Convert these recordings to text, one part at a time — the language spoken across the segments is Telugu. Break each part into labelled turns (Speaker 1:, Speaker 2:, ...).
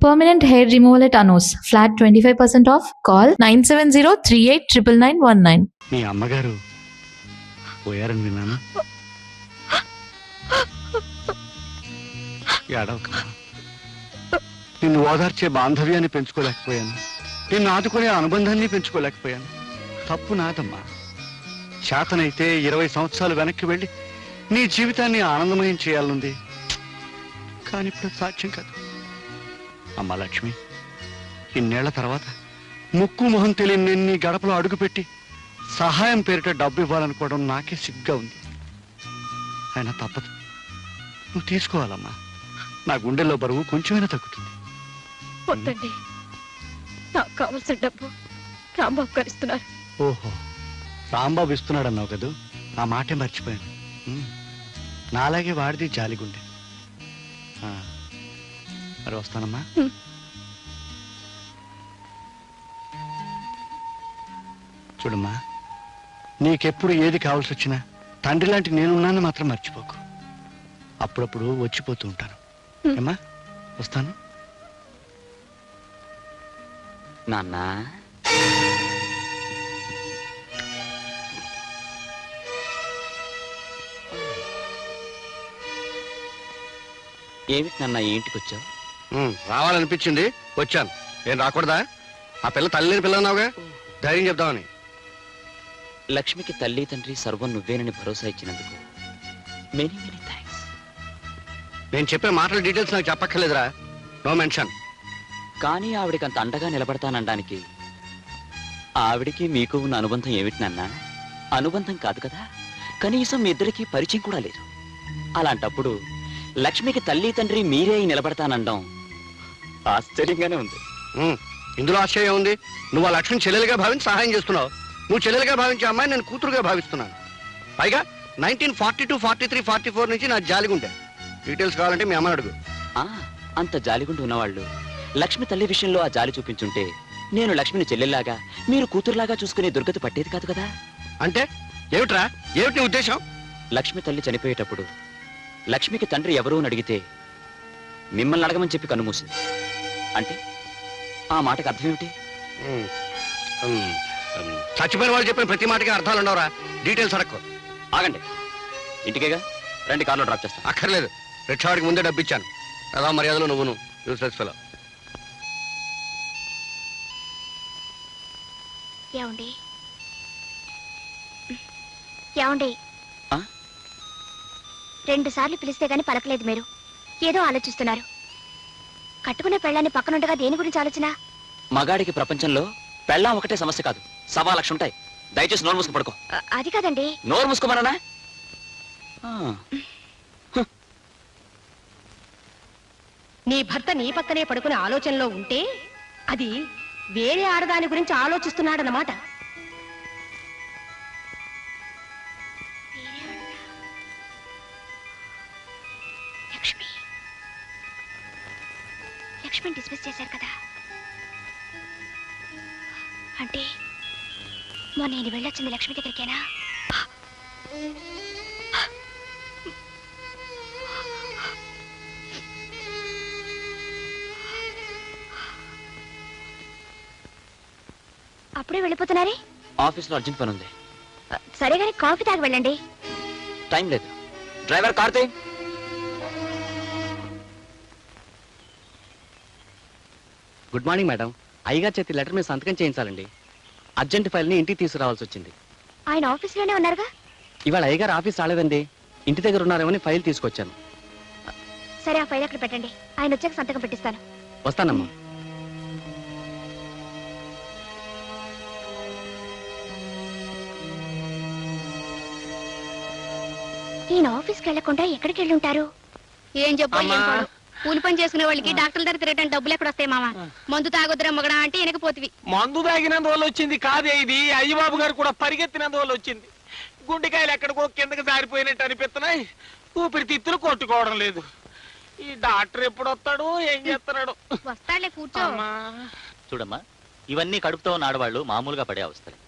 Speaker 1: Permanent hair removal at Anos. Flat 25% off. Call 970-389919.
Speaker 2: మీ అమ్మగారు పోయారని విన్నాను. ఏడవకమ్మా. నిన్ను ఓదార్చే బాంధవ్యాన్ని పెంచుకోలేకపోయాను, నిన్ను ఆదుకునే అనుబంధాన్ని పెంచుకోలేకపోయాను. తప్పు నాదమ్మా. శాతనైతే 20 సంవత్సరాలు వెనక్కి వెళ్ళి నీ జీవితాన్ని ఆనందమయం చేయాలనుంది, కానీ ఇప్పుడు సాధ్యం కాదు. అమ్మా లక్ష్మి, ఇన్నేళ్ల తర్వాత ముక్కు మొహం తెలియని నేను నీ గడపలో అడుగుపెట్టి సహాయం పేరిట డబ్బు ఇవ్వాలనుకోవడం నాకే సిగ్గా ఉంది. అయినా తప్పదు, నువ్వు తీసుకోవాలమ్మా. నా గుండెల్లో బరువు కొంచెమైనా తగ్గుతుంది.
Speaker 3: వద్దండి, నాకు కావలసిన డబ్బు రాంబాబు గారు ఇస్తున్నారు.
Speaker 2: ఓహో, రాంబాబు ఇస్తున్నాడు అన్నావు కదూ, ఆ మాటే మర్చిపోయాను. నాలాగే వాడిది జాలిగుండె. మరి వస్తానమ్మా. చూడమ్మా, నీకెప్పుడు ఏది కావాల్సి వచ్చినా తండ్రి లాంటి నేనున్నాను మాత్రం మర్చిపోకు. అప్పుడప్పుడు వచ్చిపోతూ ఉంటాను. ఏమ్మా, వస్తాను.
Speaker 4: నాన్నా, ఏమిటి నాన్న ఇంటికి వచ్చావు?
Speaker 2: రావాలనిపించింది, వచ్చాను. నేను రాకూడదా? ఆ పిల్ల తల్లిని పిల్ల అన్నావుగా, ధైర్యం చెప్దామని.
Speaker 4: లక్ష్మికి తల్లి తండ్రి సర్వం నువ్వేనని భరోసా ఇచ్చినందుకు మెనీ మెనీ థ్యాంక్స్.
Speaker 2: నేను చెప్పే మాటల డీటెయిల్స్ నాకు చెప్పక్కర్లేదురా, నో మెన్షన్.
Speaker 4: కానీ ఆవిడికి అంత అండగా నిలబడతానడానికి ఆవిడికి మీకు ఉన్న అనుబంధం ఏమిటి నాన్న? అనుబంధం కాదు కదా, కనీసం మీ ఇద్దరికి పరిచయం కూడా లేదు. అలాంటప్పుడు లక్ష్మికి తల్లి తండ్రి మీరే నిలబడతానండం ఆశ్చర్యంగానే ఉంది.
Speaker 2: ఇందులో ఆశ్చర్యం ఉంది? నువ్వు ఆ లక్ష్మిని చెల్లెలుగా భావించి సహాయం చేస్తున్నావు. నువ్వు చెల్లెలుగా భావించే అమ్మాయి నేను కూతురుగా భావిస్తున్నాను. పైగా 1942, 43, 44 నుంచి నా జాలిగుండే. డీటెయిల్స్ కావాలంటే మీ అమ్మని అడుగు.
Speaker 4: అంత జాలిగుండి ఉన్నవాళ్ళు లక్ష్మి తల్లి విషయంలో ఆ జాలి చూపించుంటే నేను లక్ష్మిని చెల్లెల్లాగా మీరు కూతురులాగా చూసుకునే దుర్గతి పట్టేది కాదు కదా.
Speaker 2: అంటే ఏమిట్రా, ఏమిటి నీ ఉద్దేశం?
Speaker 4: లక్ష్మి తల్లి చనిపోయేటప్పుడు లక్ష్మికి తండ్రి ఎవరు అని అడిగితే మిమ్మల్ని అడగమని చెప్పి కన్నుమూసింది. అంటే ఆ మాటకు అర్థం ఏమిటి?
Speaker 2: చచ్చిపోయిన వాళ్ళు చెప్పిన ప్రతి మాటకి అర్థాలు ఉండవురా. డీటెయిల్స్ అడక్కు.
Speaker 4: ఆగండి, ఇంటికేగా రండి, కార్లో డ్రాప్ చేస్తాను.
Speaker 2: అక్కర్లేదు, రిక్షావాడికి ముందే డబ్బు ఇచ్చాను. ఎలా మర్యాదలో నువ్వును యూస్లెస్ ఫెలో.
Speaker 3: ఏమండి ఏమండి, 2 సార్లు పిలిస్తే గానీ పలకలేదు మీరు. ఏదో ఆలోచిస్తున్నారు. కట్టుకునే పెళ్ళాన్ని పక్కనుండగా దేని గురించి ఆలోచన?
Speaker 4: మగాడికి ప్రపంచంలో పెళ్ళాం ఒకటే సమస్య కాదు, 1.25 లక్షలు ఉంటాయి. దయచేసి నోరు మూసుకు పడుకో.
Speaker 3: అది కాదండి.
Speaker 4: నోరు మూసుకోమన్నా?
Speaker 5: నీ భర్త నీ పక్కనే పడుకునే ఆలోచనలో ఉంటే అది వేరే ఆడదాని గురించి ఆలోచిస్తున్నాడన్నమాట.
Speaker 3: లక్ష్మిని డిస్మిస్ చేశారు కదా, అంటే మొన్న నేను వెళ్ళొచ్చింది లక్ష్మి దగ్గరికేనా? అప్పుడే వెళ్ళిపోతున్నారే?
Speaker 4: ఆఫీస్లో అర్జెంట్ పని ఉంది.
Speaker 3: సరే గానీ కాఫీ తాగి వెళ్ళండి.
Speaker 4: టైం లేదు. Driver Karthi.
Speaker 6: Good morning madam. అయ్యగారు చేతి లెటర్ మీద సంతకం చేయించాలండి. అర్జెంట్ ఫైల్ని ఇంటికి తీసుకురావాల్సి వచ్చింది.
Speaker 3: ఆయన ఆఫీస్లోనే ఉన్నారుగా?
Speaker 6: ఇవాళ అయ్యగారు ఆఫీస్ రాలేదండి, ఇంటి దగ్గర ఉన్నారేమని ఫైల్ తీసుకొచ్చాను.
Speaker 3: సరే, ఆ ఫైల్ అక్కడ పెట్టండి. ఆయన వచ్చాక సంతకం పెట్టిస్తాను.
Speaker 6: వస్తానమ్మా.
Speaker 3: ఈయన ఆఫీస్కి వెళ్లకుండా ఎక్కడికి వెళ్ళి ఉంటారు?
Speaker 5: ఏం చెప్పాలి, కూలి పని చేసుకునే వాళ్ళకి డాక్టర్ల దగ్గర తిరగటం డబ్బులు ఎక్కడ వస్తాయి మామ? మందు తాగొద్దురా మగడా అంటే వెనకపోతివి.
Speaker 7: మందు తాగినందువల్ల వచ్చింది కాదే ఇది, అయ్యబాబు గారు కూడా పరిగెత్తినందువల్ల వచ్చింది. గుండెకాయలు ఎక్కడికో కిందకి జారిపోయినట్టు అనిపిస్తున్నాయి, ఊపిరితిత్తులు కొట్టుకోవడం లేదు. ఈ డాక్టర్ ఎప్పుడు వస్తాడు, ఏం చేస్తున్నాడు?
Speaker 5: వస్తాడులే, కూర్చో.
Speaker 4: చూడమ్మా, ఇవన్నీ కడుపుతో ఉన్న ఆడవాళ్ళు మామూలుగా పడే అవస్థలే.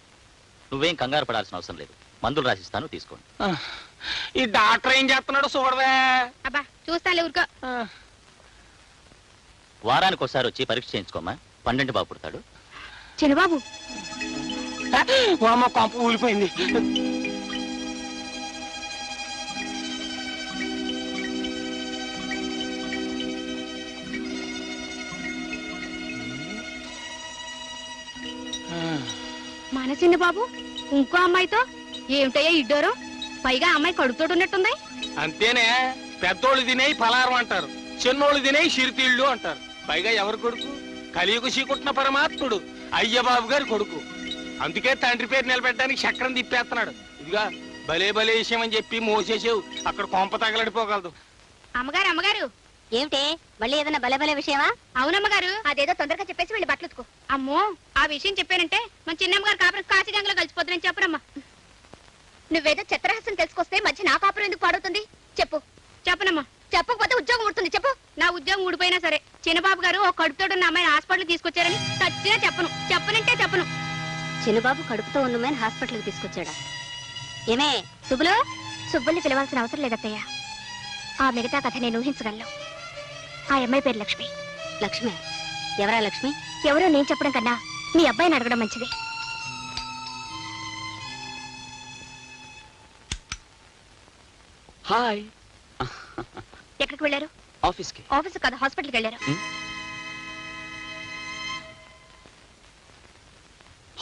Speaker 4: నువ్వేం కంగారు పడాల్సిన అవసరం లేదు. మందులు రాసిస్తాను, తీసుకోండి.
Speaker 7: ఈ డాక్టర్ ఏం చేస్తున్నాడు చూడవే.
Speaker 5: అబ్బా చూస్తాలే, ఊరుకో.
Speaker 4: వారానికి ఒకసారి వచ్చి పరీక్ష చేయించుకోమ్మా. 12 బాబు పుడతాడు.
Speaker 3: చిన్నబాబు
Speaker 7: వామ్మ కొంప ఊలిపోయింది.
Speaker 3: మన చిన్నబాబు ఇంకో అమ్మాయితో ఏమిటయ్యా ఇడ్డోరు? పైగా అమ్మాయి కడుపుతోటి ఉన్నట్టుంది.
Speaker 7: అంతేనే, పెద్దోళ్ళు తినేయి పలారం అంటారు, చిన్నోళ్ళు తినేయి సిరితీళ్ళు అంటారు. పైగా ఎవరు కొడుకు? కలియుగ శ్రీకుట్న పరమాత్ముడు అయ్యబాబు గారి కొడుకు. అందుకే తండ్రి పేరు నిలబెట్టడానికి చక్రం తిప్పేస్తున్నాడు. ఇదిగా భలే భలే విషయం అని చెప్పి మోసేసేవు, అక్కడ కొంప తగలడిపోగలదు.
Speaker 3: అమ్మగారు అమ్మగారు ఏమిటే మళ్ళీ ఏదైనా బలబల విషయమా? అవునమ్మగారు, అదేదో తొందరగా చెప్పేసి వెళ్ళి బట్టలుతుకో. అమ్మో, ఆ విషయం చెప్పానంటే మన చిన్నమ్మగారు కాపురం కాశీగంగలో కలిసిపోతుందని చెప్పరమ్మా. నువ్వేదో చిత్రహాసం తెలుసుకొస్తే మధ్య నా కాపురం ఎందుకు పాడవుతుంది? చెప్పు. చెప్పనమ్మా. చెప్పకపోతే ఉద్యోగం ఊడుతుంది. చెప్పు. నా ఉద్యోగం ఊడిపోయినా సరే చిన్నబాబు గారు ఒక కడుపుతో ఉన్న అమ్మాయిని హాస్పిటల్ తీసుకొచ్చారని చచ్చినా చెప్పను. చెప్పనంటే చెప్పను. చిన్నబాబు కడుపుతో ఉన్న అమ్మాయిని హాస్పిటల్కి తీసుకొచ్చాడా? ఏమే సుబ్బులు? సుబ్బుల్ని పిలవాల్సిన అవసరం లేదత్తయ్య. ఆ మిగతా కథ నేను ఊహించగలను. ఆ అమ్మాయి పేరు లక్ష్మి. లక్ష్మి? ఎవరా లక్ష్మి? ఎవరో నేను చెప్పడం కన్నా మీ అబ్బాయిని అడగడం మంచిది.
Speaker 4: హాయ్.
Speaker 3: ఎక్కడికి వెళ్ళారు?
Speaker 4: ఆఫీస్కి.
Speaker 3: ఆఫీస్ కాదు, హాస్పిటల్కి వెళ్ళారు.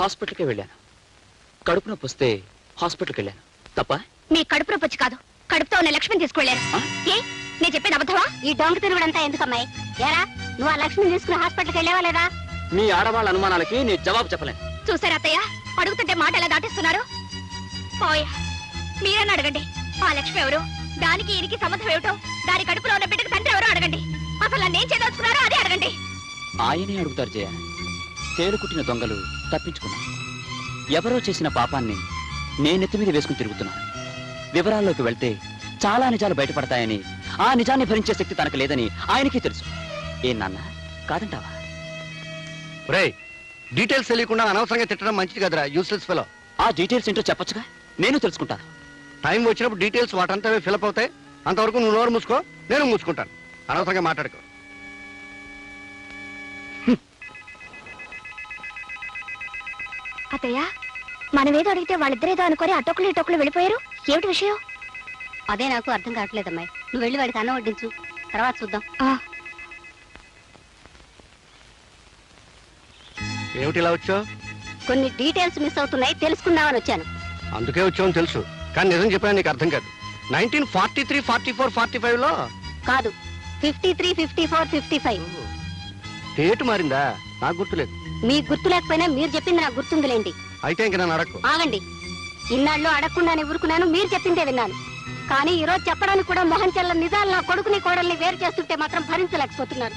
Speaker 4: హాస్పిటల్కి వెళ్ళాను. కడుపు నొప్పి వస్తే హాస్పిటల్కి వెళ్ళాను. తప్ప?
Speaker 3: మీ కడుపు నొప్పి వచ్చి కాదు, కడుపుతో ఉన్న లక్ష్మిని తీసుకువెళ్ళారు. ఏ నేను చెప్పేది అబద్ధమా? ఈ డొంక తిరుగుడంతా ఎందుకమ్మాయి? ఏరా, నువ్వు ఆ లక్ష్మిని తీసుకుని హాస్పిటల్కి వెళ్ళావా లేదా?
Speaker 4: మీ ఆడవాళ్ళ అనుమానాలకి నేను జవాబు చెప్పలేను.
Speaker 3: చూసారా అత్తయ్య, అడుగుతుంటే మాట ఎలా దాటిస్తున్నారు? పోయా, మీరన్నా అడగండి. ఆ లక్ష్మి ఎవరు, దానికి ఈయనకి సంబంధం ఏమిటో, దాని కడుపులో ఉన్న బిడ్డకు తండ్రి ఎవరో అడగండి. అసలు నన్ను ఏం చేయదలుచుకున్నారో అదే అడగండి.
Speaker 4: ఆయనే అడుగుతారు జయ. తేలు కుట్టిన దొంగలు తప్పించుకున్నాను. ఎవరో చేసిన పాపాన్ని నేనెత్తి మీద వేసుకుని తిరుగుతున్నాను. వివరాల్లోకి వెళ్తే చాలా నిజాలు బయటపడతాయని, ఆ నిజాన్ని భరించే శక్తి తనకు లేదని ఆయనకి తెలుసు. ఏం నాన్న, కాదంటావా?
Speaker 2: రేయ్, డీటెయిల్స్ తెలియకుండా అనవసరంగా తిట్టడం మంచిది కదరా, యూస్లెస్ ఫెలో.
Speaker 4: ఆ డీటెయిల్స్ ఏంటో చెప్పొచ్చుగా, నేను తెలుసుకుంటాను.
Speaker 2: టైం వచ్చినప్పుడు డీటెయిల్స్ వాటంతవే ఫిలప్ అవుతాయి. అంతవరకు నువ్వు నోరు మూసుకో, నేను మూసుకుంటాను. అనవసరంగా మాట్లాడుకో.
Speaker 3: అత్తయ్య, మనమేదో అడిగితే వాళ్ళిద్దరేదో అనుకొని అటొక్కలు ఇటొక్కలు వెళ్ళిపోయారు. ఏమిటి విషయం? అదే నాకు అర్థం కావట్లేదమ్మాయి. నువ్వు వెళ్ళి వాడికి అన్నం వడ్డించు, తర్వాత చూద్దాం.
Speaker 2: ఏమిటి ఇలా వచ్చావు?
Speaker 3: కొన్ని డీటెయిల్స్ మిస్ అవుతున్నాయి, తెలుసుకుందామని వచ్చాను.
Speaker 2: అందుకే వచ్చావని తెలుసు, కానీ నిజం చెప్పాను నీకు అర్థం కాదు. 1943, 44, 45 లో
Speaker 3: కాదు, 53, 54, 55.
Speaker 2: డేట్ మారిందా? నాకు గుర్తులేదు.
Speaker 3: మీకు గుర్తు లేకపోయినా మీరు చెప్పింది నాకు గుర్తుందిలేండి.
Speaker 2: అయితే ఇంక నన్ను అడక్కు.
Speaker 3: ఆగండి. ఇన్నాళ్ళు అడగకుండానే ఊరుకున్నాను, మీరు చెప్పిందే విన్నాను. కానీ ఈ రోజు చెప్పడానికి కూడా మొహం చెల్ల నిజాలు నా కొడుకుని కోడల్ని వేరు చేస్తుంటే మాత్రం భరించలేకపోతున్నాను.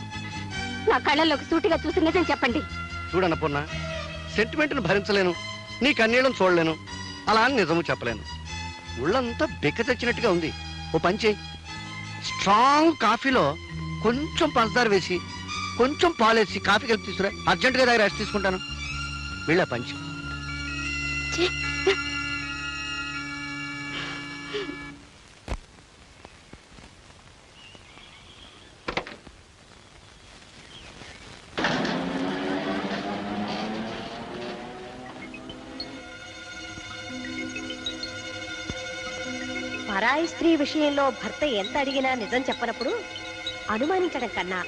Speaker 3: నా కళ్ళల్లోకి సూటిగా చూసి నిజం చెప్పండి.
Speaker 2: చూడన్నపూర్ణ, సెంటిమెంట్ను భరించలేను, నీ కన్నీళ్ళను చూడలేను, అలా అని నిజము చెప్పలేను. ఒళ్ళంతా బెక్క చచ్చినట్టుగా ఉంది. ఓ పని చేయి, స్ట్రాంగ్ కాఫీలో కొంచెం పంచదార వేసి కొంచెం పాలేసి కాఫీ కలిపి తీసుకురా. అర్జెంటుగా దగ్గర రెస్ట్ తీసుకుంటాను. వెళ్ళా పంచి.
Speaker 5: పరాయి స్త్రీ విషయంలో భర్త ఎంత అడిగినా నిజం చెప్పనప్పుడు అనుమానించడం కన్నా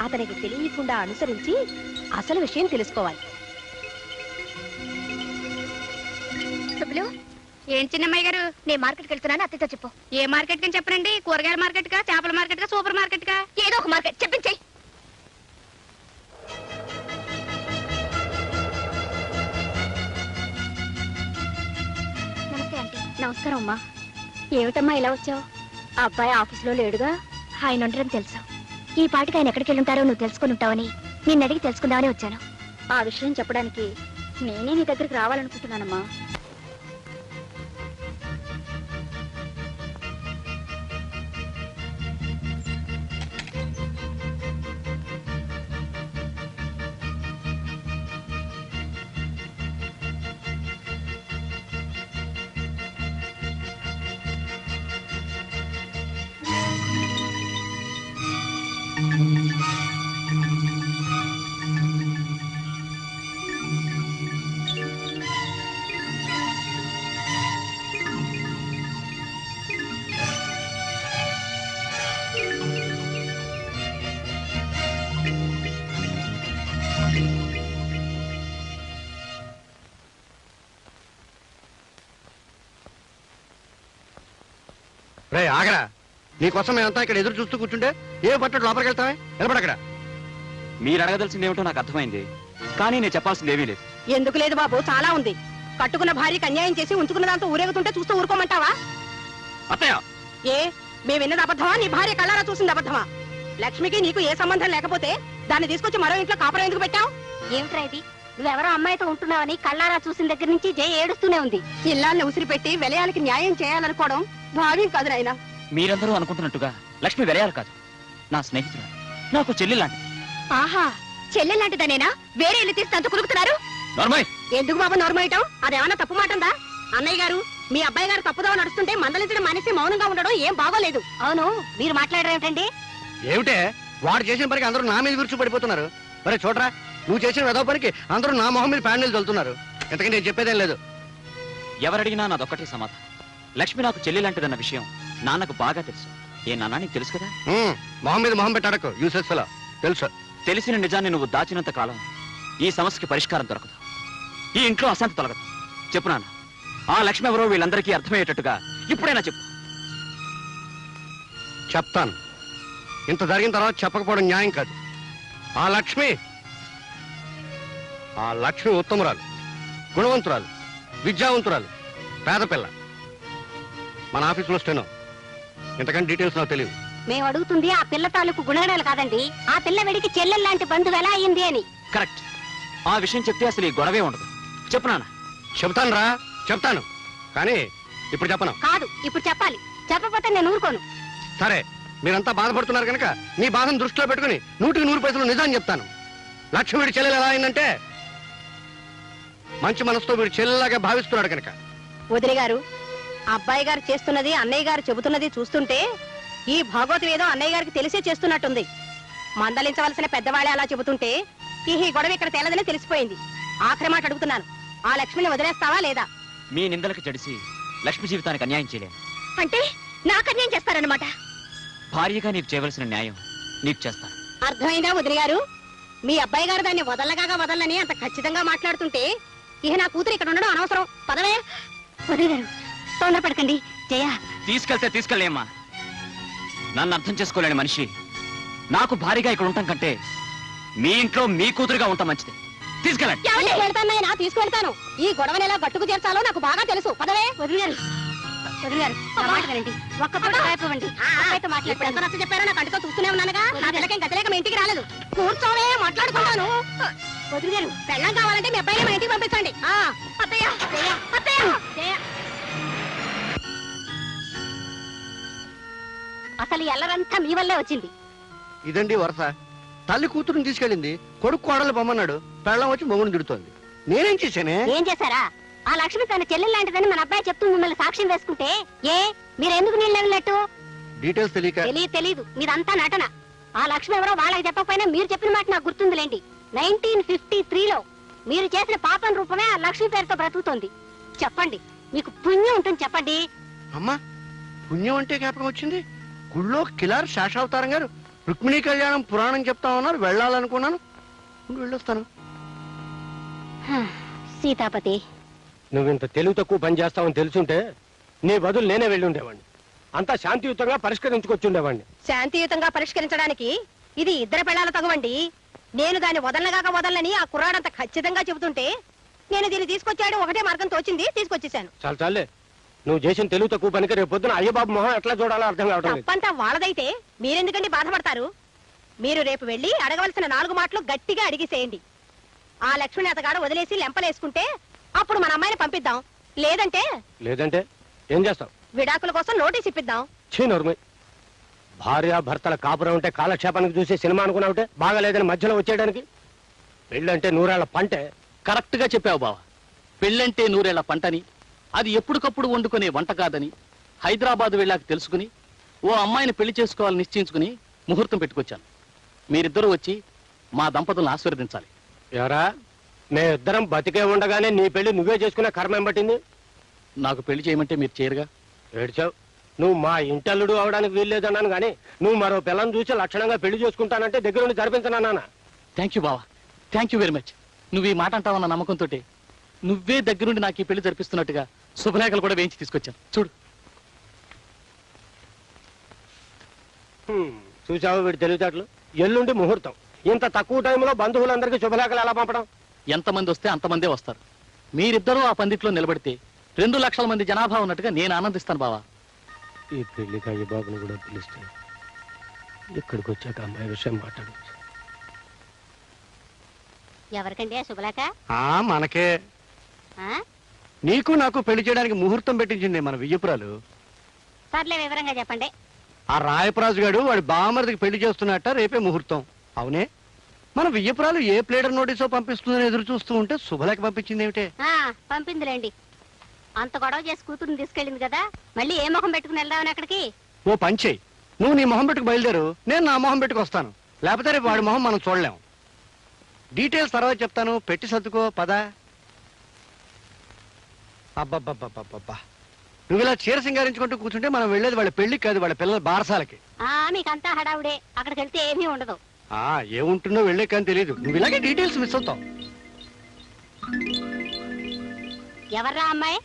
Speaker 5: అతనికి తెలియకుండా అనుసరించి అసలు విషయం తెలుసుకోవాలి.
Speaker 3: సుబ్బులు, ఏం చిన్నమ్మాయి గారు? నేను మార్కెట్కి వెళ్తున్నాను, అత్తయ్యతో చెప్పు. ఏ మార్కెట్ కని చెప్పనండి? కూరగాయల మార్కెట్ కా, చేపల మార్కెట్ కా, సూపర్ మార్కెట్ కా? ఏదో ఒక మార్కెట్ చెప్పించేయి. నమస్తే ఆంటీ. నమస్కారం అమ్మా. ఏమిటమ్మా ఇలా వచ్చావు? ఆ అబ్బాయి ఆఫీసులో లేడుగా? ఆయన ఉండరని తెలుసు. ఈ పాటికి ఆయన ఎక్కడికి వెళ్ళుంటారో నువ్వు తెలుసుకుని ఉంటావని నిన్ను అడిగి తెలుసుకుందామని వచ్చాను. ఆ విషయం చెప్పడానికి నేనే నీ దగ్గరికి రావాలనుకుంటున్నానమ్మా.
Speaker 2: రే ఆగరా, నీకోసం మేమంతా ఇక్కడ ఎదురు చూస్తూ కూర్చుంటే ఏ పట్టడు లోపలికి వెళ్తావే? నిలబడక్కడ.
Speaker 4: మీరు అడగదలసింది ఏమిటో నాకు అర్థమైంది, కానీ నేను చెప్పాల్సింది ఏమీ లేదు.
Speaker 5: ఎందుకు లేదు బాబు, చాలా ఉంది. కట్టుకున్న భార్యకి అన్యాయం చేసి ఉంచుకున్న దాంతో ఊరేగుతుంటే చూస్తూ ఊరుకోమంటావా?
Speaker 4: అత్తయ్య,
Speaker 5: ఏ మేము విన్నది అబద్ధమా, నీ భార్య కళ్ళారా చూసింది అబద్ధమా? లక్ష్మికి నీకు ఏ సంబంధం లేకపోతే దాన్ని తీసుకొచ్చి మరో ఇంట్లో కాపురం ఎందుకు పెట్టావు?
Speaker 3: ఏమిట్రా ఇది? నువ్వెవరో అమ్మాయితో ఉంటున్నావని కళ్ళారా చూసిన దగ్గర నుంచి జయ ఏడుస్తూనే ఉంది.
Speaker 5: ఇల్లాన్ని ఉసిరిపెట్టి విలయాలకి న్యాయం చేయాలనుకోవడం భావ్యం కాదు నాయనా.
Speaker 4: మీరందరూ అనుకుంటున్నట్టుగా లక్ష్మి వెరయాలి కాదు, నా స్నేహితులు, నాకు చెల్లి లాంటిది.
Speaker 3: ఆహా, చెల్లెలాంటిదనేనా వేరే ఇల్లు తీసి తంతు కుదుకుతున్నారు?
Speaker 4: నార్మల్.
Speaker 5: ఎందుకు బాబు నోర్మయటం? అదేమన్నా తప్పు మాటందా? అన్నయ్య గారు, మీ అబ్బాయి గారు తప్పుదో నడుస్తుంటే మందలించడం మానేసి మౌనంగా ఉండడం ఏం బాగోలేదు.
Speaker 3: అవును, మీరు మాట్లాడడం ఏమిటండి?
Speaker 2: ఏమిటే వాడు చేసిన పనికి అందరూ నా మీద విరుచు పడిపోతున్నారు. మరి చూడరా, నువ్వు చేసిన వెదవ పనికి అందరూ నా మొహం మీద ప్యాండిల్ చల్లుతున్నారు. ఇంతకీ నేను చెప్పేదేం లేదు.
Speaker 4: ఎవరడిగినా నాదొక్కటే సమాధానం. లక్ష్మి నాకు చెల్లి లాంటిదన్న విషయం నాన్నకు బాగా తెలుసు. ఏ నాన్న, నీకు తెలుసు కదా?
Speaker 2: మొహం మీద మొహం పెట్టాడకు, యూసెస్ ఫెలో. తెలుసు.
Speaker 4: తెలిసిన నిజాన్ని నువ్వు దాచినంత కాలం ఈ సమస్యకి పరిష్కారం దొరకదు, ఈ ఇంట్లో అశాంతి తొలగదు. చెప్పు నాన్న, ఆ లక్ష్మి ఎవరో వీళ్ళందరికీ అర్థమయ్యేటట్టుగా ఇప్పుడైనా చెప్పు.
Speaker 2: చెప్తాను. ఇంత జరిగిన తర్వాత చెప్పకపోవడం న్యాయం కాదు. ఆ లక్ష్మి ఉత్తమురాలు, గుణవంతురాలు, విద్యావంతురాలు, పేద పిల్ల. మన ఆఫీసులో స్టెనో. ఇంతకంటే డీటెయిల్స్ నాకు తెలియదు.
Speaker 3: మేము అడుగుతుంది ఆ పిల్ల తాలూకు గుణగణాలు కాదండి, ఆ పిల్ల వెడికి చెల్లెల్లాంటి బంధువు ఎలా అయింది అని.
Speaker 4: కరెక్ట్. ఆ విషయం చెప్తే అసలు ఈ గొడవే ఉండదు. చెప్పు నాన్న.
Speaker 2: చెప్తాను రా, చెప్తాను. కానీ ఇప్పుడు చెప్పను.
Speaker 3: కాదు, ఇప్పుడు చెప్పాలి. చెప్పకపోతే నేను ఊరుకోను.
Speaker 2: సరే, మీరంతా బాధపడుతున్నారు కనుక మీ బాధను దృష్టిలో పెట్టుకుని 100% నిజాన్ని చెప్తాను. లక్ష్మి వీడి చెల్లెలు ఎలా అయిందంటే మంచి మనసుతో వీడి చెల్లెలాగా భావిస్తున్నాడు కనుక.
Speaker 5: వదిలి గారు, అబ్బాయి గారు చేస్తున్నది అన్నయ్య గారు చెబుతున్నది చూస్తుంటే ఈ భాగవతం ఏదో అన్నయ్య గారికి తెలిసే చేస్తున్నట్టుంది. మందలించవలసిన పెద్దవాళ్ళే అలా చెబుతుంటే ఈ గొడవ ఇక్కడ తేలదని తెలిసిపోయింది. ఆఖరి మాట అడుగుతున్నాను, ఆ లక్ష్మిని వదిలేస్తావా లేదా?
Speaker 4: మీ నిందలకు చెడిసి లక్ష్మి జీవితానికి అన్యాయం చేయలేను.
Speaker 3: అంటే నాకు అన్యాయం చేస్తారన్నమాట.
Speaker 4: భార్యగా నీకు చేయవలసిన న్యాయం నీకు చేస్తాను.
Speaker 5: అర్థమైందా వదిలి గారు? మీ అబ్బాయి గారు దాన్ని వదలని అంత ఖచ్చితంగా మాట్లాడుతుంటే ఇక నా కూతురు ఇక్కడ ఉండడం అనవసరం. పదవే.
Speaker 3: వదిలేరు, తొందరపడకండి. జయ,
Speaker 4: తీసుకెళ్తే తీసుకెళ్ళేమ్మా. నన్ను అర్థం చేసుకోలేని మనిషి నాకు భారీగా ఇక్కడ ఉండటం కంటే మీ ఇంట్లో మీ కూతురుగా ఉంటాం మంచిది. తీసుకెళ్ళండి.
Speaker 5: తీసుకెళ్తానైనా తీసుకెళ్తాను. ఈ గొడవని ఎలా గట్టుకు చేర్చాలో నాకు బాగా తెలుసు. పదవే.
Speaker 3: వదిలేరు, వదిలేరు, నా మాట వినండి. ఒక్క పూట రాయిపోవండి. అబ్బాయితో
Speaker 5: ఎంత
Speaker 3: మాట్లాడతాను.
Speaker 5: నచ్చ చెప్పారో నా కంటితో చూస్తూనే ఉన్నానుగా. నా పిల్లకేం గతలేక మీ ఇంటికి రాలేదు. కూర్చోనే మాట్లాడుకుంటాను.
Speaker 3: వదిలేరు,
Speaker 5: పెళ్ళం కావాలంటే మీ అబ్బాయిని మా ఇంటికి పంపించండి.
Speaker 3: అత్తయ్య, జయ, అత్తయ్య, జయ. అసలు ఈ అల్లరంతా మీ వల్లే వచ్చింది.
Speaker 2: ఇదండి వరుస. తల్లి కూతురుని తీసుకెళ్ళింది, కొడుకు కోడలు పొమ్మన్నాడు, పెళ్ళం వచ్చి మొగుని తిడుతోంది. నేనేం చేశానే?
Speaker 3: ఏం చేశారా? ఆ లక్ష్మి తన చెల్లెలు లాంటిదని మన అబ్బాయి చెప్తూ మిమ్మల్ని సాక్ష్యం వేసుకుంటే మీరెందుకు నీళ్ళు వెళ్ళినట్టు?
Speaker 2: డీటెయిల్స్ తెలియక.
Speaker 3: తెలీదు, మీదంతా నటన. ఆ లక్ష్మి ఎవరో వాళ్ళకి చెప్పకపోయినా మీరు చెప్పిన మాట నాకు గుర్తుందిలేండి. 1953లో మీరు చేసిన పాపం రూపమే ఆ లక్ష్మి పేరుతో బ్రతుకుతోంది. చెప్పండి, మీకు పుణ్యం ఉంటుంది. చెప్పండి.
Speaker 2: అమ్మా, పుణ్యం అంటే జ్ఞాపకం వచ్చింది. గుళ్ళో కిలార్ శేషావతారం గారు రుక్మిణీ కళ్యాణం పురాణం చెప్తా ఉన్నారు. వెళ్ళాలనుకున్నాను, వెళ్ళొస్తాను.
Speaker 3: సీతాపతి,
Speaker 8: నువ్వింత తెలివి తక్కువ పని చేస్తావని తెలుసుంటే నీ బదులు నేనే వెళ్ళి ఉండేవాడిని. అంతా శాంతియుతంగా పరిష్కరించుకొచ్చుండేవాడిని.
Speaker 5: శాంతియుతంగా పరిష్కరించడానికి ఇది ఇద్దరు పెళ్ళాల తగవండి. నేను దాన్ని వదలని ఆ కుర్రాడంత ఖచ్చితంగా చెబుతుంటే నేను దీన్ని తీసుకొచ్చాడు. ఒకటే మార్గం తోచింది, తీసుకొచ్చేసాను.
Speaker 8: చాలే, నువ్వు చేసిన తెలివి తక్కువ పనికి రేపు పొద్దున అయ్యబాబు మొహం ఎట్లా చూడాలో అర్థం కావడం లేదు.
Speaker 5: తప్పంతా వాళ్ళదైతే మీరెందుకండి బాధపడతారు? మీరు రేపు వెళ్ళి అడగవలసిన 4 మాటలు గట్టిగా అడిగిసేయండి. ఆ లక్ష్మిని అతగాడు వదిలేసి లెంపలేసుకుంటే అప్పుడు మన అమ్మాయిని పంపిద్దాం. లేదంటే
Speaker 8: ఏం చేస్తావు?
Speaker 5: విడాకుల కోసం నోటీస్ ఇప్పిద్దాం.
Speaker 8: నోర్మై, భార్య భర్తల కాపురం ఉంటే కాలక్షేపానికి చూసే సినిమా అనుకున్నావుంటే బాగాలేదని మధ్యలో వచ్చేయడానికి. పెళ్ళంటే 100 ఏళ్ల పంటే.
Speaker 6: కరెక్ట్ గా చెప్పావు బావ. పెళ్ళంటే 100 ఏళ్ల పంటని, అది ఎప్పటికప్పుడు వండుకునే వంట కాదని హైదరాబాద్ వెళ్ళాక తెలుసుకుని ఓ అమ్మాయిని పెళ్లి చేసుకోవాలని నిశ్చయించుకుని ముహూర్తం పెట్టుకొచ్చాను. మీరిద్దరూ వచ్చి మా దంపతులను ఆశీర్వదించాలి.
Speaker 8: ఎవరా, మేమిద్దరం బతికే ఉండగానే నీ పెళ్లి నువ్వే చేసుకునే కర్మ ఏం పట్టింది?
Speaker 6: నాకు పెళ్లి చేయమంటే మీరు చేయరుగా.
Speaker 8: ఏడ్చావు. నువ్వు మా ఇంటల్లుడు అవడానికి వీల్లేదన్నాను గానీ నువ్వు మరో పిల్లని చూసి లక్షణంగా పెళ్లి చేసుకుంటానంటే దగ్గరుండి జరిపించనన్నా.
Speaker 6: థ్యాంక్ యూ బావా, థ్యాంక్ యూ వెరీ మచ్. నువ్వు ఈ మాట అంటావన్న నమ్మకంతో నువ్వే దగ్గరుండి నాకు ఈ పెళ్లి జరిపిస్తున్నట్టుగా శుభలేఖలు కూడా వేయించి తీసుకొచ్చాను. చూడు.
Speaker 8: చూసావు వీడి తెలివితేటలు. ఎల్లుండి ముహూర్తం. ఇంత తక్కువ టైంలో బంధువులందరికీ శుభలేఖలు ఎలా పంపడం?
Speaker 6: ఎంతమంది వస్తే అంతమందే వస్తారు. మీరిద్దరూ ఆ పందిట్లో నిలబడితే 2 లక్షల మంది జనాభా ఉన్నట్టుగా నేను ఆనందిస్తాను బావా.
Speaker 8: ఈ పెళ్లికి అయ్య బాబుని కూడా పిలిస్తే ఇక్కడికి వచ్చాక అమ్మాయి విషయం మాట్లాడచ్చు.
Speaker 3: ఎవరికండి ఆ శుభలేఖ?
Speaker 2: మనకే.
Speaker 3: ఆ?
Speaker 2: నీకు నాకు పెళ్లి చేయడానికి ముహూర్తం పెట్టించింది మన వియ్యపురాలు.
Speaker 3: సర్లే వివరంగా చెప్పండి.
Speaker 2: ఆ రాయపరాజు గారు వాడి బామర్దికి పెళ్లి చేస్తున్నట్ట, రేపే ముహూర్తం. అవునే, మన వియ్యపురాలు ఏ ప్లేడర్ నోటీసో పంపిస్తుందని ఎదురు చూస్తూ ఉంటే శుభలేఖ పంపించింది ఏమిటే?
Speaker 3: పంపిందిలేండి. అంత గొడవ చేసి కూతురుని తీసుకెళ్ళింది కదా, మళ్ళీ ఏ మొహం పెట్టుకుని వెళ్దామని అక్కడికి?
Speaker 2: ఓ పంచేయి, నువ్వు నీ మొహం పెట్టుకు బయలుదేరు, నేను నా మొహం పెట్టుకు వస్తాను. లేకపోతే రేపు వాడి మొహం మనం చూడలేం. డీటెయిల్స్ తర్వాత చెప్తాను, పెట్టి సర్దుకో పద. అబ్బబ్బబ్బబ్బబ్బా, నువ్వు ఇలా చీర సింగారించుకుంటూ కూర్చుంటే మనం వెళ్ళేది వాళ్ళ పెళ్లికి కాదు, వాళ్ళ పిల్లల బారసాలకి.
Speaker 3: మీకంతా హడావుడే, అక్కడికి వెళ్తే ఏమీ ఉండదు.
Speaker 2: ఏముంటుందో వెళ్ళే కానీ తెలియదు. నువ్వు ఇలాగే డీటెయిల్స్ మిస్ అవుతావు.
Speaker 3: ఎవర్రా అమ్మాయి?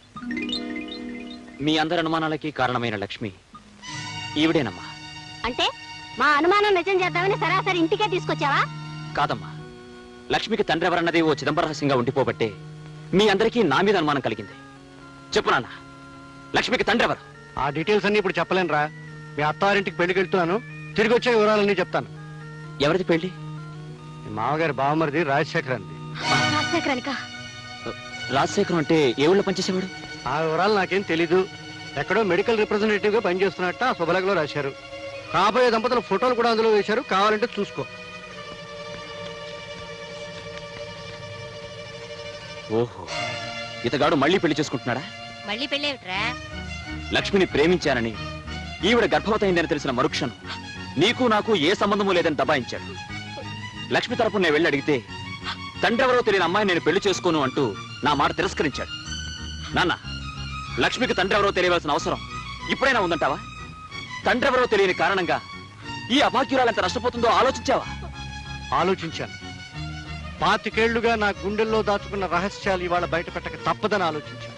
Speaker 4: మీ అందరి అనుమానాలకి కారణమైన లక్ష్మి ఈవిడేనమ్మా.
Speaker 3: అంటే మా అనుమానం నిజం చేద్దామని సరాసరి ఇంటికే తీసుకొచ్చావా?
Speaker 4: కాదమ్మా, లక్ష్మికి తండ్రి ఎవరన్నది ఓ చిదంబరహస్యంగా ఉండిపోబట్టే మీ అందరికీ నా మీద అనుమానం కలిగింది. చెప్పు నాన్న, లక్ష్మికి తండ్రి ఎవరు?
Speaker 2: ఆ డీటెయిల్స్ అన్ని ఇప్పుడు చెప్పలేనురా. మీ అత్తారింటికి పెళ్లికి వెళ్తున్నాను, తిరిగి వచ్చే వివరాలన్నీ చెప్తాను.
Speaker 4: ఎవరిది పెళ్లి?
Speaker 2: మీ మామగారి బావమరిది రాజశేఖర్ అంది.
Speaker 4: రాజశేఖరం అంటే ఏ ఊళ్ళో పనిచేసేవాడు?
Speaker 2: ఆ వివరాలు నాకేం తెలీదు. ఎక్కడో మెడికల్ రిప్రజెంటేటివ్ గా పనిచేస్తున్నట్ట ఆ శుభలేఖలో రాశారు. కాబోయే దంపతుల ఫోటోలు కూడా అందులో వేశారు, కావాలంటే చూసుకో.
Speaker 4: ఓహో, ఇతగాడు మళ్ళీ పెళ్లి చేసుకుంటున్నాడా?
Speaker 3: మళ్ళీ పెళ్ళేమిట్రా?
Speaker 4: లక్ష్మిని ప్రేమించానని, ఈవిడ గర్భవతయిందని తెలిసిన మరుక్షణం నీకు నాకు ఏ సంబంధము లేదని దబాయించాడు. లక్ష్మి తరపు నేను వెళ్ళి అడిగితే తండ్రి ఎవరో తెలియని అమ్మాయి నేను పెళ్లి చేసుకోను అంటూ నా మాట తిరస్కరించాడు. నాన్న, లక్ష్మికి తండ్రి ఎవరో తెలియవలసిన అవసరం ఇప్పుడైనా ఉందంటావా? తండ్రి ఎవరో తెలియని కారణంగా ఈ అభాగ్యురాలు ఎంత నష్టపోతుందో ఆలోచించావా?
Speaker 2: ఆలోచించాను. 25 ఏళ్లుగా నా గుండెల్లో దాచుకున్న రహస్యాలు ఇవాళ బయట పెట్టక తప్పదని ఆలోచించాను.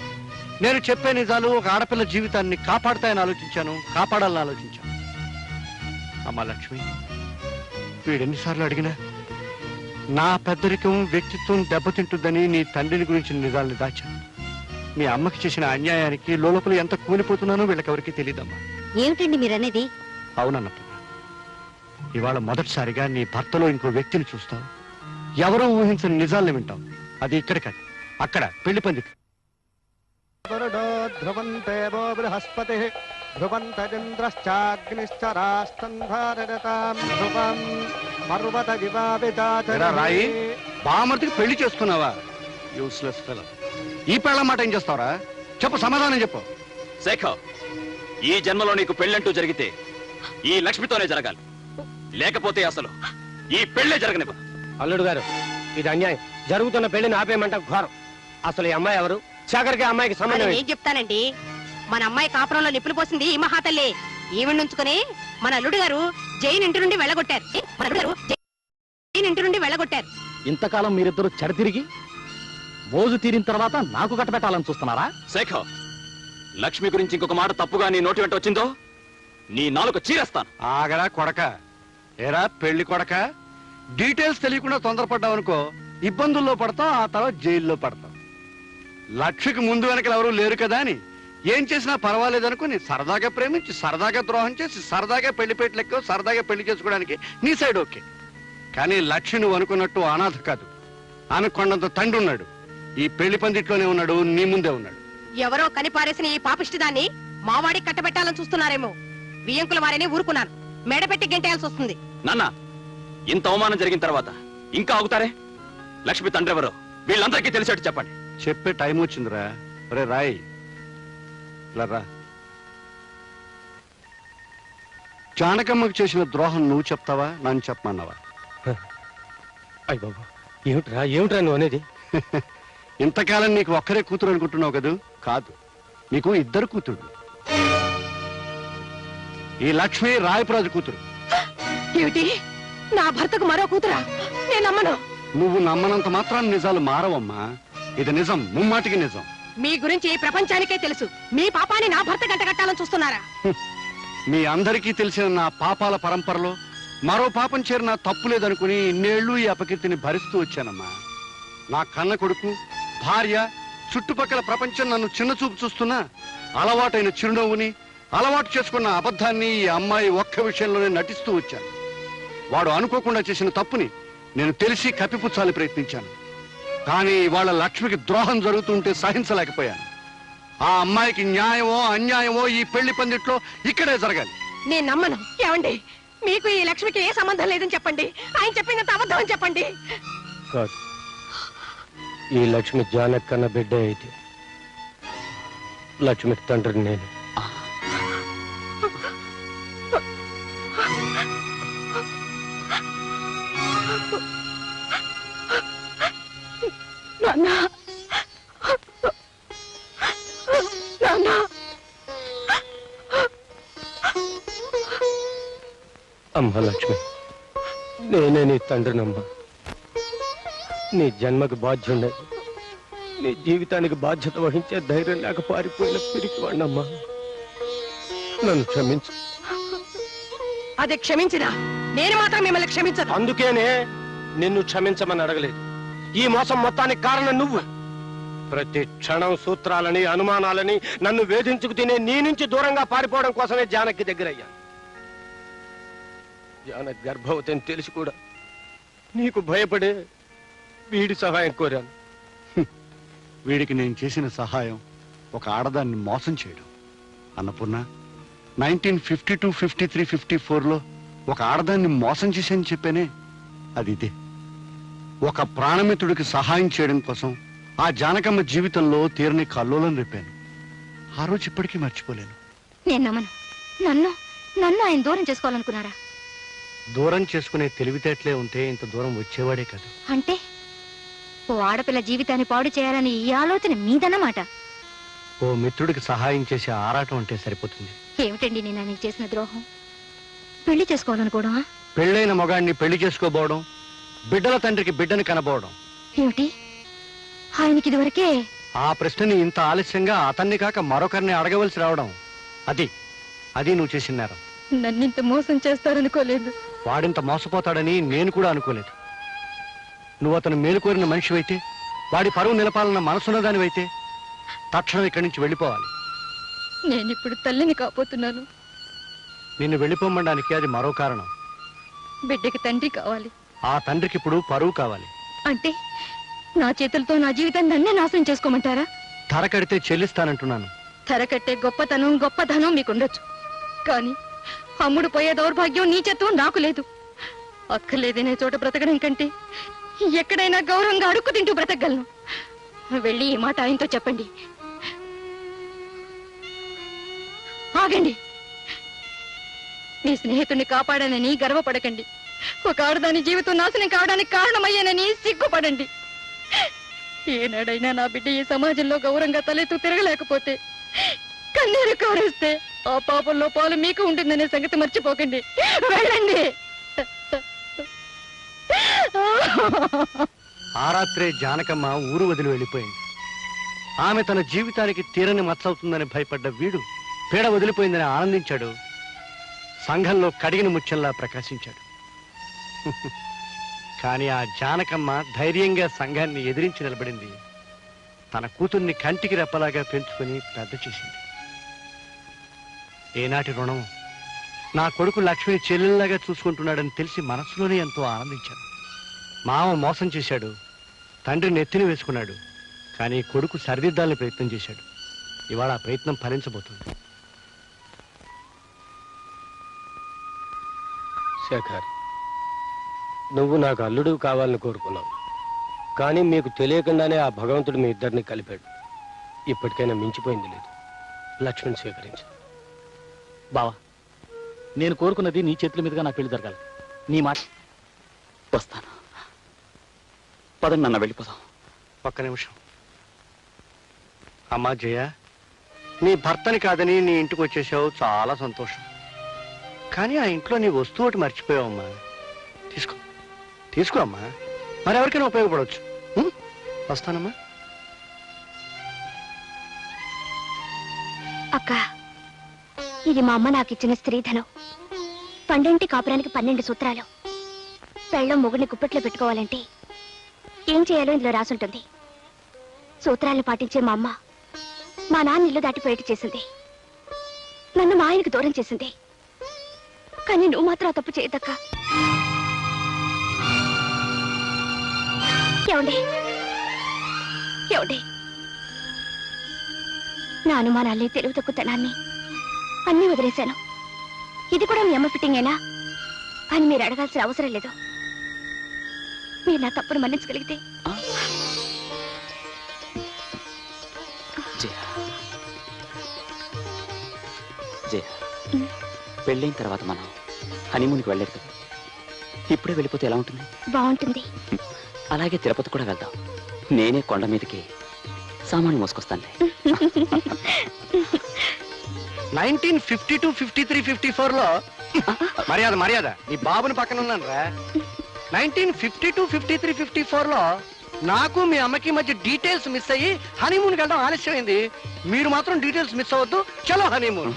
Speaker 2: నేను చెప్పే నిజాలు ఒక ఆడపిల్ల జీవితాన్ని కాపాడతాయని ఆలోచించాను, కాపాడాలని ఆలోచించాను. అమ్మా లక్ష్మి, వీడెన్నిసార్లు అడిగినా నా పెద్దరికం వ్యక్తిత్వం దెబ్బతింటుందని నీ తండ్రిని గురించిన నిజాల్ని దాచాను. మీ అమ్మకి చేసిన అన్యాయానికి లోపల ఎంత కూలిపోతున్నానో వీళ్ళకెవరికి తెలియదమ్మా.
Speaker 3: ఏమిటండి మీరనేది?
Speaker 2: అవునన్నప్పుడు ఇవాళ మొదటిసారిగా నీ భర్తలో ఇంకో వ్యక్తిని చూస్తావు. ఎవరో ఊహించని నిజాల్ని వింటావు. అది ఇక్కడ కాదు, అక్కడ పెళ్లి పందికి. బృహస్పతి రాయి, బామర్తికి పెళ్లి చేస్తున్నావా? Useless fellow. ఈ పెళ్ళ మాట ఏం చేస్తావరా? చెప్పు, సమాధానం చెప్పు.
Speaker 4: శేఖర్, ఈ జన్మలో నీకు పెళ్ళంటూ జరిగితే ఈ లక్ష్మితోనే జరగాలి, లేకపోతే అసలు ఈ పెళ్లే జరగనివ్వ.
Speaker 8: అల్లుడు గారు, ఇది అన్యాయం. జరుగుతున్న పెళ్లిని ఆపేయమంట ఘోరం. అసలు ఈ అమ్మాయి ఎవరు? శేఖర్కి అమ్మాయికి సంబంధం
Speaker 5: ఏం చెప్తానండి, మన అమ్మాయి కాపురంలో నిప్పులు పోసింది ఈ మహాతల్లి. ఈవిడ నుంచుకుని మన అల్లుడు గారు జైన్ ఇంటి నుండి వెళ్ళగొట్టారు.
Speaker 6: ఇంతకాలం మీరిద్దరూ చెడతిరిగి మోజు తీరిన తర్వాత నాకు కట్టబెట్టాలని చూస్తున్నారా?
Speaker 4: శేఖర్, లక్ష్మి గురించి ఇంకొక మాట తప్పుగా నీ నోటి వెంట వచ్చిందో నీ నాలుక చీరేస్తాను.
Speaker 2: ఆగరా కొడక. ఏరా పెళ్లి కొడక, డీటెయిల్స్ తెలియకుండా తొందరపడ్డావనుకో ఇబ్బందుల్లో పడతాం, ఆ తర్వాత జైల్లో పడతాం. లక్ష్మికి ముందు వెనకలు ఎవరూ లేరు కదా అని ఏం చేసినా పర్వాలేదు అనుకుని సరదాగా ప్రేమించి సరదాగా ద్రోహం చేసి సరదాగా పెళ్లిపేట లెక్క సరదాగా పెళ్లి చేసుకోవడానికి నీ సైడ్ ఓకే. కానీ లక్ష్మి నువ్వు అనుకున్నట్టు అనాథ కాదు. ఆమె కొండంత తండ్రి ఉన్నాడు. ఈ పెళ్లి పందిట్లోనే ఉన్నాడు, నీ ముందే ఉన్నాడు.
Speaker 5: ఎవరో కనిపారేసిన ఈ పాపిష్టి దాన్ని మావాడికి కట్టబెట్టాలని చూస్తున్నారేమో. బియ్యంకుల వారిని ఊరుకున్నాను, మెడపెట్టి గెంటేయాల్సి వస్తుంది.
Speaker 4: నాన్న, ఇంత అవమానం జరిగిన తర్వాత ఇంకా ఆగుతారే? లక్ష్మి తండ్రి ఎవరో వీళ్ళందరికీ తెలిసేట్టు చెప్పండి.
Speaker 2: చెప్పే టైం వచ్చిందిరా. ఒరే రాయ్, ఇలా రా. జానకమ్మకు చేసిన ద్రోహం నువ్వు చెప్తావా, నన్ను చెప్పమన్నావా?
Speaker 8: అయ్య బాబు, ఏమిట్రా నువ్వు అనేది?
Speaker 2: ఇంతకాలం నీకు ఒక్కరే కూతురు అనుకుంటున్నావు కదూ? కాదు, నీకు 2 కూతురు. ఈ లక్ష్మి రాయపురాజు కూతురు.
Speaker 5: ఏమిటి, నా భర్తకు మరో కూతురా? నేను నమ్మను.
Speaker 2: నువ్వు నమ్మనంత మాత్రాన్ని నిజాలు మారవమ్మా. ఇది నిజం, ముమ్మాటికి నిజం.
Speaker 5: మీ గురించి ప్రపంచానికే తెలుసు. మీ పాపాన్ని నా భర్త గంట కట్టాలని చూస్తున్నారా?
Speaker 2: మీ అందరికీ తెలిసిన నా పాపాల పరంపరలో మరో పాపం చేరిన తప్పు లేదనుకుని ఇన్నేళ్లు ఈ అపకీర్తిని భరిస్తూ వచ్చానమ్మా. నా కన్న కొడుకు, భార్య, చుట్టుపక్కల ప్రపంచం నన్ను చిన్న చూపు చూస్తున్నా అలవాటైన చిరునవ్వుని, అలవాటు చేసుకున్న అబద్ధాన్ని ఈ అమ్మాయి ఒక్క విషయంలోనే నటిస్తూ వచ్చాను. వాడు అనుకోకుండా చేసిన తప్పుని నేను తెలిసి కప్పిపుచ్చాలని ప్రయత్నించాను. కానీ ఇవాళ లక్ష్మికి ద్రోహం జరుగుతుంటే సహించలేకపోయాను. ఆ అమ్మాయికి న్యాయమో అన్యాయమో ఈ పెళ్లి పందిట్లో ఇక్కడే జరగాలి.
Speaker 5: నేను నమ్మను. ఏమండి, మీకు ఈ లక్ష్మికి ఏ సంబంధం లేదని చెప్పండి. ఆయన చెప్పిందంత అబద్ధం అని చెప్పండి.
Speaker 8: కాదు, ఈ లక్ష్మి జానకన్న బిడ్డ అయితే లక్ష్మికి తండ్రిని నేను.
Speaker 5: నాన్న, నాన్న,
Speaker 8: అమ్మ లక్ష్మి, నేనే నీ తండ్రినమ్మా. నీ జన్మకు బాధ్యుండే, నీ జీవితానికి బాధ్యత వహించే ధైర్యం లేక పారిపోయిన పిరికివాణ్ణమ్మా. నన్ను క్షమించు.
Speaker 5: అది క్షమించినా నేను మాత్రం మిమ్మల్ని క్షమించను.
Speaker 8: అందుకేనే నిన్ను క్షమించమని అడగలేదు. ఈ మోసం మొత్తానికి కారణం నువ్వు. ప్రతి క్షణం సూత్రాలని, అనుమానాలని నన్ను వేధించుకు తినే నీ నుంచి దూరంగా పారిపోవడం కోసమే జానకి దగ్గరయ్యా. జానకి గర్భవతి అని తెలిసి కూడా నీకు భయపడే వీడి సహాయం కోరాను.
Speaker 2: వీడికి నేను చేసిన సహాయం ఒక ఆడదాన్ని మోసం చేయడం. అన్నపూర్ణ, 1952, 53, 54లో ఒక ఆడదాన్ని మోసం చేశానని చెప్పానే, అది ఇదే. ఒక ప్రాణమిత్రుడికి సహాయం చేయడం కోసం ఆ జానకమ్మ జీవితంలో తీరని కల్లోలను రేపాను. ఆ రోజు ఇప్పటికీ మర్చిపోలేను.
Speaker 3: నేను నమ్మను. నన్ను నన్ను ఆయన దూరం చేసుకోవాలనుకున్నారా?
Speaker 2: దూరం చేసుకునే తెలివితేటలే ఉంటే ఇంత దూరం వచ్చేవాడే కాదు.
Speaker 3: అంటే ఓ ఆడపిల్ల జీవితాన్ని పాడు చేయాలని ఈ ఆలోచన మీదన్నమాట.
Speaker 2: ఓ మిత్రుడికి సహాయం చేసే ఆరాటం అంటే సరిపోతుంది.
Speaker 3: ఏమిటండి నేను ఆయనకి చేసిన ద్రోహం? పెళ్లి చేసుకోవాలనుకోవడమా?
Speaker 2: పెళ్ళైన మగాడిని పెళ్లి చేసుకోబోవడం, బిడ్డల తండ్రికి బిడ్డని కనబోవడం.
Speaker 3: ఏమిటి, ఆయనకి ఇదివరకే?
Speaker 2: ఆ ప్రశ్నని ఇంత ఆలస్యంగా అతన్ని కాక మరొకరిని అడగవలసి రావడం, అది నువ్వు చేసిన నేరం.
Speaker 3: నన్నింత మోసం చేస్తారనుకోలేదు.
Speaker 2: వాడింత మోసపోతాడని నేను కూడా అనుకోలేదు. నువ్వు అతను మేలుకోరిన మనిషివైతే, వాడి పరువు నిలపాలన్న మనసున్నదానివైతే తక్షణం ఇక్కడి నుంచి వెళ్ళిపోవాలి.
Speaker 3: నేనిప్పుడు తల్లిని కాబోతున్నాను.
Speaker 2: నిన్ను వెళ్ళిపోమనడానికి అది మరో కారణం.
Speaker 3: బిడ్డకి తండ్రి కావాలి.
Speaker 2: ఆ తండ్రికి ఇప్పుడు పరువు కావాలి.
Speaker 3: అంటే నా చేతులతో నా జీవితాన్ని నన్నే నాశనం చేసుకోమంటారా?
Speaker 2: ధర కడితే చెల్లిస్తానంటున్నాను.
Speaker 3: ధర కట్టే గొప్పతనం మీకుండొచ్చు, కానీ అమ్ముడు పోయే దౌర్భాగ్యం, నీచత్వం నాకు లేదు. అక్కర్లేదనే చోట బ్రతకడం కంటే ఎక్కడైనా గౌరవంగా అడుక్కు తింటూ బ్రతకగలను. వెళ్ళి ఈ మాట ఆయనతో చెప్పండి. ఆగండి. మీ స్నేహితుడిని కాపాడానని గర్వపడకండి. ఒక ఆడదాని జీవితం నాశనం కావడానికి కారణమయ్యానని సిగ్గుపడండి. ఏనాడైనా నా బిడ్డ ఈ సమాజంలో గౌరవంగా తలెత్తు తిరగలేకపోతే, కన్నీరు కారేస్తే ఆ పాపంలో పాలు మీకు ఉంటుందనే సంగతి మర్చిపోకండి. వెళ్ళండి.
Speaker 2: ఆ రాత్రే జానకమ్మ ఊరు వదిలి వెళ్ళిపోయింది. ఆమె తన జీవితానికి తీరని మచ్చవుతుందని భయపడ్డ వీడు పీడ వదిలిపోయిందని ఆనందించాడు. సంఘంలో కడిగిన ముత్యంలా ప్రకాశించాడు. కానీ ఆ జానకమ్మ ధైర్యంగా సంఘాన్ని ఎదిరించి నిలబడింది. తన కూతుర్ని కంటికి రెప్పలాగా పెంచుకొని పెద్ద చేసింది. ఏనాటి రుణం! నా కొడుకు లక్ష్మిని చెల్లెల్లాగా చూసుకుంటున్నాడని తెలిసి మనసులోనే ఎంతో ఆనందించాను. మామ మోసం చేశాడు, తండ్రిని ఎత్తిని వేసుకున్నాడు. కానీ కొడుకు సరిదిద్దాలని ప్రయత్నం చేశాడు. ఇవాళ ఆ ప్రయత్నం ఫలించబోతుంది.
Speaker 8: శేఖర్, నువ్వు నాకు అల్లుడు కావాలని కోరుకున్నావు, కానీ మీకు తెలియకుండానే ఆ భగవంతుడు మీ ఇద్దరిని కలిపాడు. ఇప్పటికైనా మించిపోయింది లేదు. లక్ష్మిని స్వీకరించు.
Speaker 6: బావా, నేను కోరుకున్నది నీ చేతుల మీదుగా నా పెళ్లి జరగాలి. నీ మాట.
Speaker 4: వస్తాను. పదండి నాన్న, వెళ్ళిపోదాం.
Speaker 2: ఒక్క నిమిషం. అమ్మా జయ, నీ భర్తని కాదని నీ ఇంటికి వచ్చేసావు, చాలా సంతోషం. కానీ ఆ ఇంట్లో నీ వస్తువు ఒకటి మర్చిపోయావమ్మా. తీసుకో అమ్మా, మరెవరికైనా ఉపయోగపడవచ్చు. వస్తానమ్మా.
Speaker 3: అక్క, ఇది మా అమ్మ నాకు ఇచ్చిన స్త్రీధనం. 12 కాపురానికి 12 సూత్రాలు. పెళ్ళం మొగుడిని గుప్పెట్లో పెట్టుకోవాలంటే ఏం చేయాలో ఇందులో రాసుంటుంది. సూత్రాలను పాటించే మా అమ్మ మా నాన్న ఇల్లు దాటిపోయేట్టు చేసింది. నన్ను మా ఆయనకు దూరం చేసింది. కానీ నువ్వు మాత్రం ఆ తప్పు చేయదక్క. ఏమండి ఏమండి, నా అనుమానాల్ని, తెలుగు తక్కువతనాన్ని అన్నీ వదిలేశాను. ఇది కూడా మీ అమ్మ ఫిట్టింగేనా అని మీరు అడగాల్సిన అవసరం లేదు. మీరు నా తప్పును మన్నించగలిగితే.
Speaker 4: జయ, జయ, పెళ్ళైన తర్వాత మనం హనీమూన్కి వెళ్ళలేదు కదా, ఇప్పుడే వెళ్ళిపోతే ఎలా ఉంటుంది?
Speaker 3: బాగుంటుంది.
Speaker 4: అలాగే తిరుపతి కూడా వెళ్దాం. నేనే కొండ మీదకి సామాను మోసుకొస్తానులే.
Speaker 2: 1952, 53, 54 లో మర్యాద మర్యాద నీ బాబుని పక్కన ఉన్నాను రా. 1952, 53, 54 లో నాకు మీ అమ్మకి మధ్య డీటెయిల్స్ మిస్ అయ్యి హనీమూన్కి వెళ్ళడం ఆలస్యమైంది. మీరు మాత్రం డీటెయిల్స్ మిస్ అవ్వద్దు. చలో హనీమూన్.